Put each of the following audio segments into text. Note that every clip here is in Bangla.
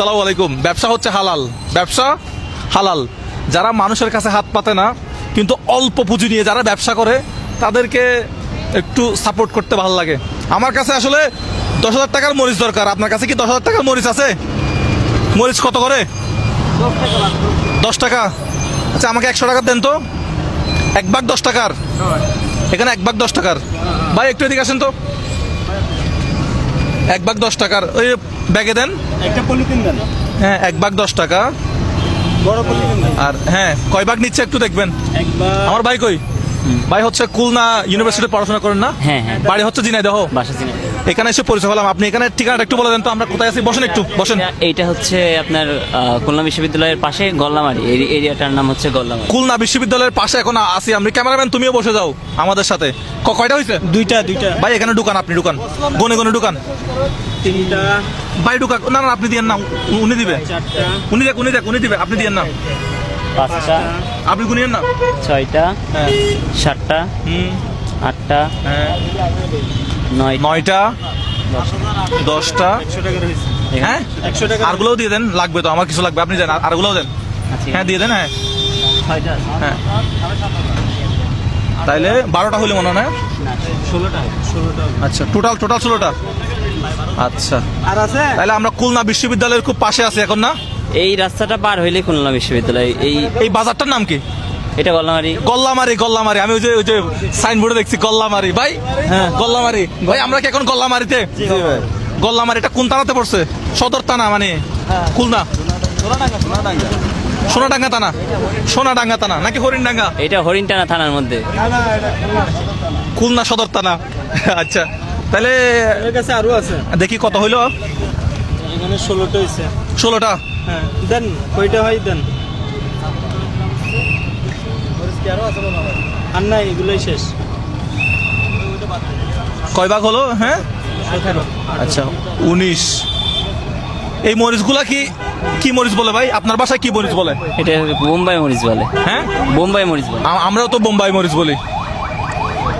আসসালামু আলাইকুম। ব্যবসা হচ্ছে হালাল, ব্যবসা হালাল। যারা মানুষের কাছে হাত পাতে না কিন্তু অল্প পুঁজি নিয়ে যারা ব্যবসা করে তাদেরকে একটু সাপোর্ট করতে ভালো লাগে। আমার কাছে আসলে 10,000 টাকার মরিচ দরকার। আপনার কাছে কি 10,000 টাকার মরিচ আছে? মরিচ কত করে? 10 টাকা। আচ্ছা আমাকে 100 টাকা দেন তো। 1 ভাগ 10 টাকার, এখানে 1 ভাগ 10 টাকার। ভাই একটু এদিকে আসেন তো। 1 ভাগ 10 টাকার ওই ব্যাগে দেন। একটা পলিথিন দেন। হ্যাঁ 1 ভাগ 10 টাকা। বড় পলিথিন দেন। আর হ্যাঁ কয় ভাগ নিচ্ছে একটু দেখবেন। একবার আমার ভাই কই? ভাই হচ্ছে খুলনা ইউনিভার্সিটিতে পড়াশোনা করেন না? হ্যাঁ হ্যাঁ বাড়ি হচ্ছে ঝিনাইদহ। বাসা চিনি। এখানে এসে পরিচয় হলাম। আপনি এখানে ঠিকানাটা একটু বলে দেন তো, আমরা কোথায় আছি। বসেন একটু বসেন। এইটা হচ্ছে আপনার খুলনা বিশ্ববিদ্যালয়ের পাশে গল্লামারি, এই এরিয়াটার নাম হচ্ছে গল্লামারি। খুলনা বিশ্ববিদ্যালয়ের পাশে এখন আছি আমি। ক্যামেরাম্যান তুমিও বসে যাও আমাদের সাথে। কয়টা হয়েছে? দুইটা। ভাই এখানে ঢুকান, আপনি ঢুকান, গনে গনে ঢুকান। তিনটা, ভাই ঢুকা। না না আপনি দিয়েন না, উনি দিবে। চারটা, উনি দিবে, আপনি দিয়েন না, পাঁচটা, আপনি গুনিয়েন না। ছয়টা, হ্যাঁ সাতটা, হুম আটটা, হ্যাঁ 9টা, 9টা 10টা। 100 টাকার হয়েছে। হ্যাঁ 100 টাকা। আরগুলোও দিয়ে দেন, লাগবে তো, আমার কিছু লাগবে, আপনি দেন আরগুলোও দেন। হ্যাঁ দিয়ে দেন। হ্যাঁ 6টা, হ্যাঁ তাইলে 12টা হইলে মনে হয় না? 16টা। আচ্ছা টোটাল 16টা। আচ্ছা আর আছে? তাহলে আমরা খুলনা বিশ্ববিদ্যালয়ের খুব পাশে আছি এখন না? এই রাস্তাটা পার হইলে খুলনা বিশ্ববিদ্যালয়। এই বাজারটার নাম কি? এটা গল্লামারি। গল্লামারি। আমি ওই যে সাইনবোর্ডে দেখছি গল্লামারি। ভাই হ্যাঁ গল্লামারি। ভাই আমরা কি এখন গল্লামারিতে? গল্লামারি এটা কোন থানাতে পড়ছে? সদর থানা মানে খুলনা? সোনাডাঙ্গা থানা নাকি হরিণডাঙ্গা? এটা হরিণটানা থানার মধ্যে। খুলনা সদর থানা। আচ্ছা তাহলে এর কাছে আরো আছে। দেখি কত হইলো। এখানে 16টা হয়েছে। 16টা। হ্যাঁ দেন, কয়টা হয় দেন। আর নাই, এগুলোই শেষ। কয় ভাগ হলো? হ্যাঁ 18। আচ্ছা 19। এই মরিচগুলা কি মরিচ বলে ভাই? আপনার বাসায় কি মরিচ বলে? এটা বোম্বাই মরিচ বলে। হ্যাঁ বোম্বাই মরিচ বলে। আমরাও তো বোম্বাই মরিচ বলি।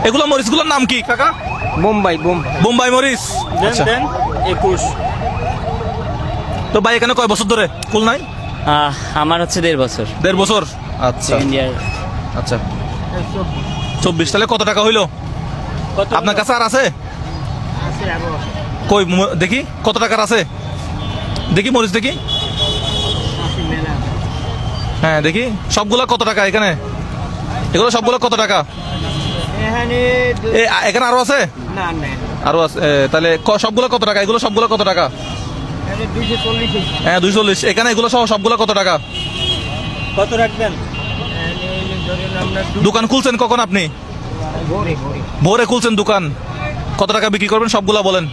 এগুলো মরিচগুলোর নাম কি কাকা? বোম্বাই মরিচ। দেন আচ্ছা দেন 21। তো ভাই এখানে কয় বছর ধরে খুলনায়? আমার হচ্ছে 1.5 বছর। 1.5 বছর। আচ্ছা সেকেন্ড ইয়ার। আচ্ছা 24। তাহলে কত টাকা হইলো কত? আপনার কাছে? আর আছে আছে আরো আছে। কই দেখি কত টাকার আছে, দেখি মরিচ দেখি। আছে মেলা। হ্যাঁ দেখি সবগুলা কত টাকা এখানে? এগুলো সবগুলো কত টাকা? এখানে এখানে আরো আছে? না না, আরো আছে। তাহলে সবগুলো কত টাকা? এগুলো সবগুলো কত টাকা? এখানে 240। হ্যাঁ 240। এখানে এগুলো সহ সবগুলো কত টাকা? কত রাখবেন? দোকান খুলছেন কখন আপনি? ভোরে খুলছেন দোকান। কত টাকা বিক্রি করবেন সবগুলা বলেন।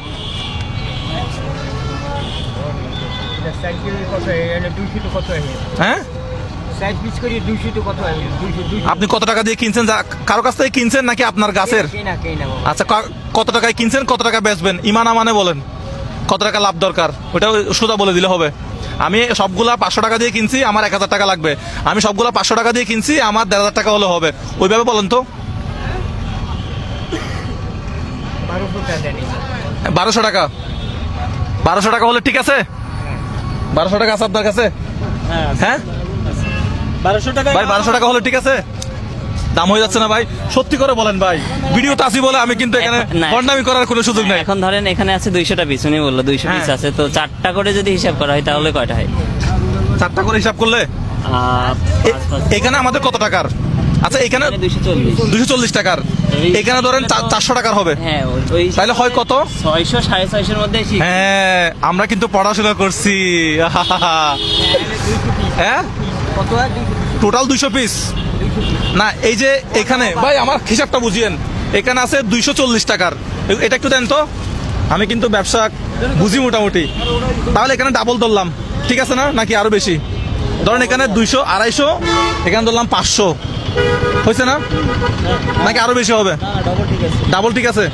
হ্যাঁ আপনি কত টাকা দিয়ে কিনছেন? কারো কাছ থেকে কিনছেন নাকি আপনার গাছের? আচ্ছা কত টাকায় কিনছেন, কত টাকা বেচবেন? ইমান আমানে বলেন কত টাকা লাভ দরকার, ওটা সোজা বলে দিলে হবে। আমি সবগুলা 500 টাকা দিয়ে কিনছি, আমার 1000 টাকা লাগবে। আমি সবগুলা 500 টাকা দিয়ে কিনছি, আমার 1500 টাকা হলে হবে। ওইভাবে বলেন তো। 1200 টাকা। 1200 টাকা হলে ঠিক আছে? 1200 টাকা আছে আপনার কাছে? হ্যাঁ 1200 টাকা। ভাই 1200 টাকা হলে ঠিক আছে? দাম হয়ে যাচ্ছে না ভাই? সত্যি করে বলেন ভাই। ভিডিওতে আসি বলে আমি কিন্তু এখানে না। বদনামি করার কোনো সুযোগ নাই। এখন ধরেন এখানে আছে 200টা পিস, উনি বললো 200 পিস হ্যাঁ। আছে, তো 4টা করে যদি হিসাব করা হয় তাহলে কয়টা হয়? 4টা করে হিসাব করলে এখানে আমাদের কত টাকার? আচ্ছা এখানে 240। 240 টাকার। এখানে ধরেন 400 টাকার হবে। হ্যাঁ ওই তাহলে হয় কত? 600 650 মধ্যে। হ্যাঁ আমরা কিন্তু পড়াশোনা করছি। হ্যাঁ কত? টোটাল 200 পিস না। এই যে এখানে ভাই আমার হিসাবটা বুঝিয়েন, এখানে আছে 240 টাকার। এটা একটু দেন তো, আমি কিন্তু ব্যবসা বুঝি মোটামুটি। তাহলে এখানে ডাবল ধরলাম, ঠিক আছে না? নাকি আরো বেশি? ধরেন এখানে 200 250, এখানে ধরলাম 500, হয়েছে না? নাকি আরো বেশি হবে? ডাবল ঠিক আছে।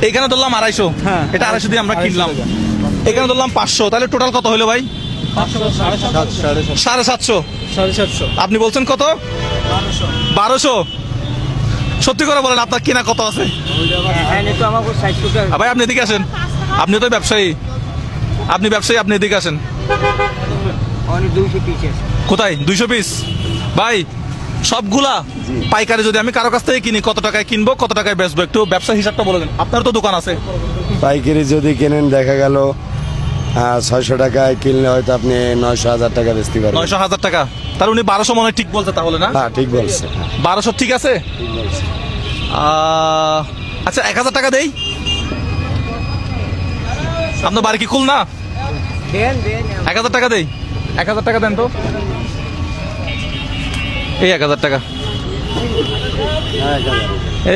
এখানে ধরলাম 250, হ্যাঁ। এটা 250 দিয়ে আমরা কিনলাম। এখানে ধরলাম 500, তাহলে টোটাল কত হলো ভাই? 750। 750। আপনি বলছেন কত? 1200। সত্যি করে বলেন আপনার কেনা কত আছে? এখানে তো আমাকে 60 টাকা। ভাই আপনি এদিকে আসেন, আপনি তো ব্যবসায়ী, আপনি এদিকে আসেন। অনেক 200 পিস কোথায় 200 পিস? ভাই সবগুলা পাইকারি যদি আমি কারো কাছ থেকে কিনি কত টাকায় কিনবো, কত টাকায় বেচবো, একটু ব্যবসার হিসাবটা বলে দেন। আপনার তো দোকান আছে। পাইকারি যদি কেনেন দেখা গেল 600 টাকায় কিনলে হয়তো আপনি 900-1000 টাকা বেচতে পারবেন। 900-1000 টাকা, তার উনি 1200 মনে হয় ঠিক বলছে তাহলে না? হ্যাঁ ঠিক বলছে। 1200 ঠিক আছে। ঠিক বলছে। আচ্ছা 1000 টাকা দেই। আপনার বাড়ি কি খুলনা? দেন দেন 1000 টাকা দেই। 1000 টাকা দেন তো। এই 1000 টাকা।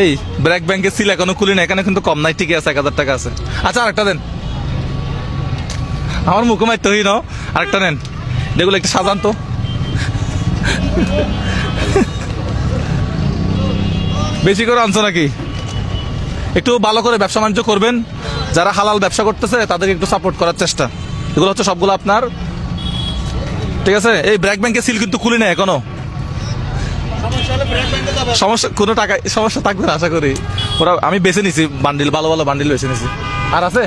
এই ব্র্যাক ব্যাংকের সিল এখনো খুলি না, এখানে কিন্তু কম নাই, ঠিকই আছে, 1000 টাকা আছে। আচ্ছা আরেকটা দেন। আমার মুখে মারতে হই না, আরেকটা নেন। যেগুলো একটু সাজান তো। বেশি করে আনছো নাকি? একটু ভালো করে ব্যবসা বাণিজ্য করবেন, যারা হালাল ব্যবসা করতেছে তাদেরকে একটু সাপোর্ট করার চেষ্টা। এগুলো হচ্ছে সবগুলো আপনার, ঠিক আছে? এই ব্র্যাক ব্যাংকের সিল কিন্তু খুলি না এখনো। সমস্যা কোনো টাকা সমস্যা থাকবে না আশা করি। ওরা আমি বেছে নিছি বান্ডিল, ভালো ভালো বান্ডিল বেছে নিছি। আর আছে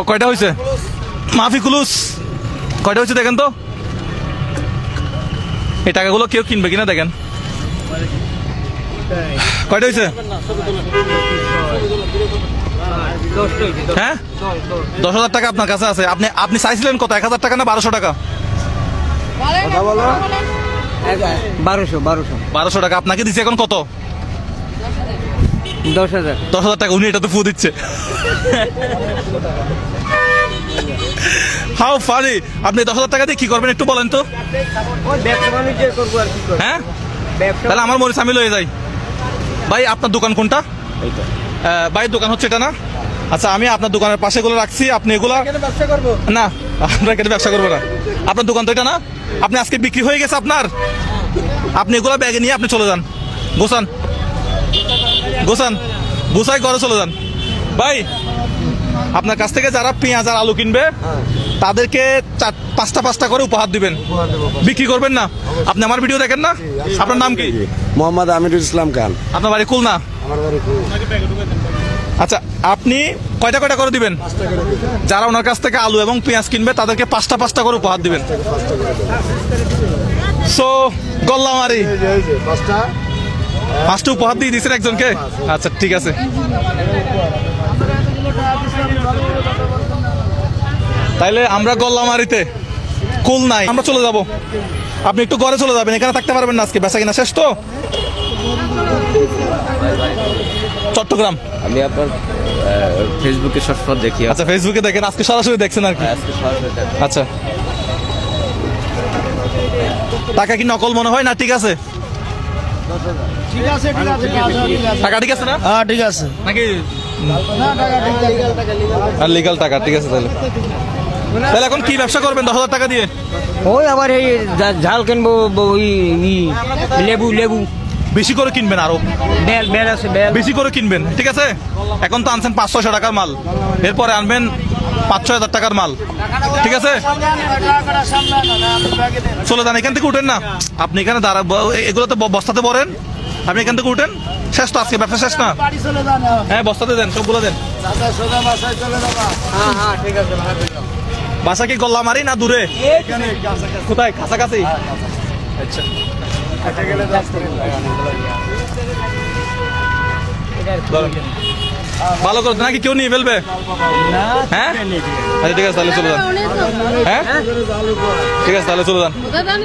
কয়টা হয়েছে? মাফি কুলুস কয়টা হয়েছে দেখেন তো। এই টাকাগুলো কেউ কিনবে কিনা দেখেন। কয়টা হয়েছে? হ্যাঁ 10,000 টাকা আপনার কাছে আছে। আপনি আপনি চাইছিলেন কত? 1000 টাকা না 1200 টাকা? 1200 টাকা আপনাকে দিচ্ছে। এখন কত? 10,000 10,000 টাকা। উনি এটা তো ফু দিচ্ছে। How funny. আপনি 10,000 টাকা দিয়ে কি করবেন একটু বলেন তো। ব্যবসা বাণিজ্য করবো আর কি করবো। হ্যাঁ ব্যবসা তাহলে আমার মরিচ আমি লয়ে যাই। ভাই আপনার দোকান কোনটা? ভাই দোকান হচ্ছে এটা না? আচ্ছা আমি আপনার দোকানের পাশে এগুলো রাখছি, আপনি এগুলা ব্যবসা করবো। না আমরা এখানে ব্যবসা করবো না। আপনার দোকান তো এটা না? আপনি আজকে বিক্রি হয়ে গেছে আপনার, আপনি এগুলো ব্যাগে নিয়ে আপনি চলে যান, গোছান গোছান গোছাই ঘরে চলে যান। ভাই আপনার কাছ থেকে যারা পেঁয়াজ আর আলু কিনবে তাদেরকে 5টা করে উপহার দিবেন, বিক্রি করবেন না। আপনি আমার ভিডিও দেখেন না? আপনার নাম কি? মোহাম্মদ আমিরুল ইসলাম খান। আপনার বাড়ি খুলনা? আমার বাড়ি খুলনা। আচ্ছা আপনি কয়টা করে দিবেন? যারা ওনার কাছ থেকে আলু এবং পেঁয়াজ কিনবে তাদেরকে 5টা করে উপহার দিবেন। সো গল্লামারি 5টা উপহার দিয়ে দিয়েছেন একজনকে। আচ্ছা ঠিক আছে। তাইলে আমরা গল্লামারিতে কুল নাই, আমরা চলে যাব। আপনি একটু ঘরে চলে যাবেন, এখানে থাকতে পারবেন না আজকে, বেচা কিনা শেষ তো। চট্টগ্রাম। আমি আপনার ফেসবুকে সবসময় দেখি। আচ্ছা ফেসবুকে দেখেন, আজকে সরাসরি দেখছেন আর কি। আজকে সরাসরি দেখি। আচ্ছা টাকা কি নকল মনে হয় না? ঠিক আছে টাকা ঠিক আছে না? হ্যাঁ ঠিক আছে। নাকি আর লিগাল টাকা? ঠিক আছে তাহলে। তাহলে এখন কি ব্যবসা করবেন 10,000 টাকা দিয়ে? ওই আবার এই ঝাল কিনবো, ওই লেবু লেবু বেশি করে কিনবেন, আরো বেল বেল আছে বেল। বেশি করে কিনবেন, ঠিক আছে? এখন তো আনছেন 500-600 টাকার মাল, এরপরে আনবেন 5-6 হাজার টাকার মাল, ঠিক আছে? চলে যান, এখান থেকে উঠেন না। আপনি এখানে দাঁড়া, এগুলো তো বস্তাতে ভরেন, আপনি এখান থেকে উঠেন। শেষ তো, আজকে ব্যবসা শেষ না? হ্যাঁ বস্তাতে দেন, সবগুলো দেন। হ্যাঁ ঠিক আছে। বাসা কি গল্লামারি না দূরে? কোথায়? কাছাকাছি? আচ্ছা ধরেন। ভালো করে নাকি কেউ নিয়ে ফেলবে? হ্যাঁ আচ্ছা ঠিক আছে তাহলে চলে যান। হ্যাঁ ঠিক আছে তাহলে চলে যান।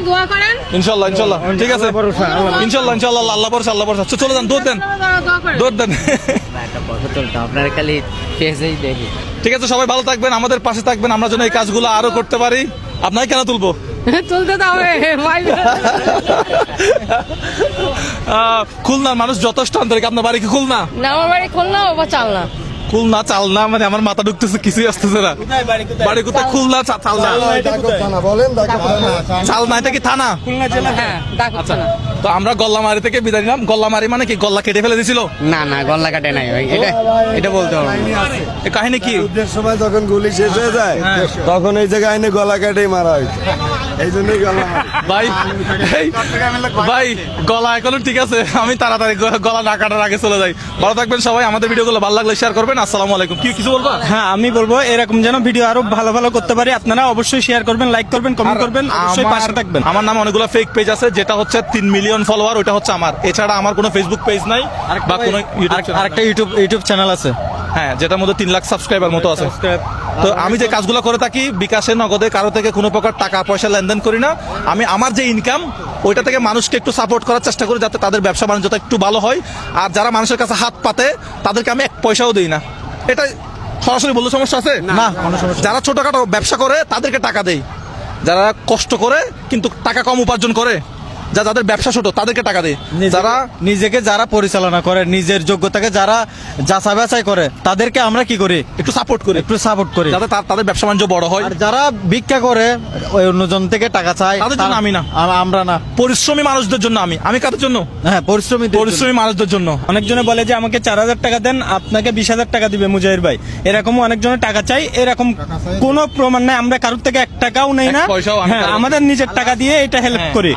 দোয়া করেন ইনশাল্লাহ ইনশাল্লাহ ঠিক আছে। ইনশাল্লাহ ইনশাল্লাহ আল্লাহ ভরসা আল্লাহ ভরসা। চলে যান, দৌড় দেন দোয়া করেন। দৌড় দেন। একটা কথা চলতো, আপনারা খালি পেজেই দেখি। ঠিক আছে সবাই ভালো থাকবেন, আমাদের পাশে থাকবেন, আমরা যেন এই কাজগুলো আরো করতে পারি। আপনাকে কেন তুলবো? তুলতে তো হবে খুলনার মানুষ যথেষ্ট আন্তরিক। আপনার বাড়ি কি খুলনা? না, আমার বাড়ি খুলনা, বাবা চালনা। খুলনা চালনা মানে আমার মাথা ঢুকতেছে, কিছুই আসতেছে না। বাড়ি কোথায়? খুলনা চালনা। চালনা এটা কি থানা? হ্যাঁ আচ্ছা তো আমরা গল্লামারি থেকে বিদায় নিলাম। গল্লামারি মানে কি? গল্লা কেটে ফেলে দিছিল? না না গল্লা কাটে নাই ভাই, এটা বলতে হবে। এই কাহিনী কি? যুদ্ধের সময় যখন গুলি শেষ হয়ে যায় হ্যাঁ। তখন এই জায়গায় এনে গলা কেটেই মারা হয়েছে। এই জন্যই গলা ভাই ভাই গলা এখনো ঠিক আছে, আমি তাড়াতাড়ি গলা না কাটার আগে চলে যাই। ভালো থাকবেন সবাই, আমাদের ভিডিওগুলো ভালো লাগলে শেয়ার করবেন। আসসালামু আলাইকুম। কি কিছু বলবা? হ্যাঁ, আমি বলবো এরকম যেন ভিডিও আরো ভালো ভালো করতে পারি। আপনারা অবশ্যই শেয়ার করবেন, লাইক করবেন, কমেন্ট করবেন, অবশ্যই পাশে থাকবেন। আমার নামে অনেকগুলো ফেক পেজ আছে, যেটা হচ্ছে 3 মিলিয়ন ফলোয়ার, ওটা হচ্ছে আমার। এছাড়া আমার কোনো ফেসবুক পেজ নাই বা কোনো আরেকটা ইউটিউব চ্যানেল আছে, হ্যাঁ, যেটার মধ্যে 3 লাখ সাবস্ক্রাইবার মতো আছে। তো আমি যে কাজগুলো করে থাকি, বিকাশে নগদে কারো থেকে কোনো প্রকার টাকা পয়সা লেনদেন করি না। আমি আমার যে ইনকাম ওইটা থেকে মানুষকে একটু সাপোর্ট করার চেষ্টা করি, যাতে তাদের ব্যবসা বাণিজ্যটা একটু ভালো হয়। আর যারা মানুষের কাছে হাত পাতে তাদেরকে আমি 1 পয়সাও দিই না। এটা সরাসরি বললে সমস্যা আছে না? যারা ছোটখাটো ব্যবসা করে তাদেরকে টাকা দেই, যারা কষ্ট করে কিন্তু টাকা কম উপার্জন করে, যাদের ব্যবসা ছোট তাদেরকে টাকা দেয়। যারা নিজেকে যারা পরিচালনা করে, নিজের যোগ্যতাকে যারা যাচাই বাছাই করে, তাদেরকে আমরা কি করি? একটু সাপোর্ট করি, একটু সাপোর্ট করি। যাতে তাদের ব্যবসা বাণিজ্য বড় হয়। আর যারা ভিক্ষা করে, ওই অন্যজন থেকে টাকা চায়, তাদের জন্য আমি না, আমরা না, পরিশ্রমী মানুষদের জন্য আমি কাদের জন্য? হ্যাঁ, পরিশ্রমী মানুষদের জন্য। অনেকজনে বলে যে আমাকে 4,000 টাকা দেন, আপনাকে 20,000 টাকা দিবে মুজাহির ভাই। এরকম অনেকজনে টাকা চাই, এরকম কোনো প্রমাণ নাই। আমরা কারোর থেকে 1 টাকাও নেই না, এক পয়সাও আমি হ্যাঁ, কারোর- আমাদের নিজের টাকা দিয়ে এটা হেল্প করি।